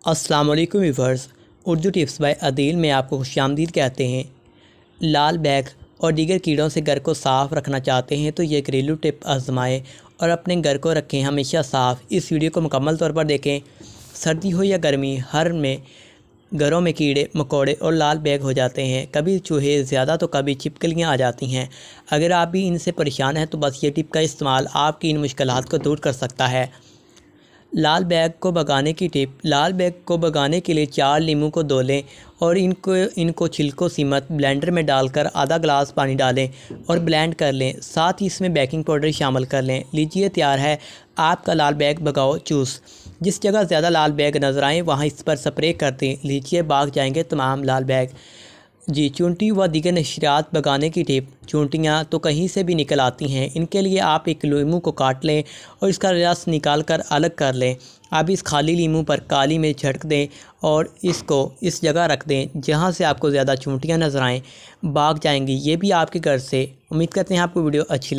अस्सलाम वालेकुम viewers. Urdu tips by Adeel में आपको खुशामदीद कहते हैं। लाल बैग और दीगर कीड़ों से घर को साफ़ रखना चाहते हैं तो ये घरेलू टिप आजमाएं और अपने घर को रखें हमेशा साफ़। इस वीडियो को मुकम्मल तौर पर देखें। सर्दी हो या गर्मी, हर में घरों में कीड़े मकोड़े और लाल बैग हो जाते हैं। कभी चूहे ज़्यादा तो कभी छिपकलियाँ आ जाती हैं। अगर आप भी इनसे परेशान हैं तो बस ये टिप का इस्तेमाल आपकी इन मुश्किलात को दूर कर सकता है। लाल बैग को भगाने की टिप। लाल बैग को भगाने के लिए 4 नींबू को धो लें और इनको छिलकों समेत ब्लेंडर में डालकर आधा गिलास पानी डालें और ब्लेंड कर लें। साथ ही इसमें बेकिंग पाउडर शामिल कर लें। लीजिए तैयार है आपका लाल बैग भगाओ जूस। जिस जगह ज़्यादा लाल बैग नज़र आएँ वहाँ इस पर स्प्रे कर दें। लीजिए भाग जाएंगे तमाम लाल बैग। चूंटी व दीगर नशरियात भगाने की टिप। चूंटियाँ तो कहीं से भी निकल आती हैं। इनके लिए आप एक लीमू को काट लें और इसका रस निकाल कर अलग कर लें। अब इस खाली लीमू पर काली मिर्च छिड़क दें और इसको इस जगह रख दें जहां से आपको ज़्यादा चूंटियाँ नज़र आएँ। भाग जाएंगी ये भी आपके घर से। उम्मीद करते हैं आपको वीडियो अच्छी लगी।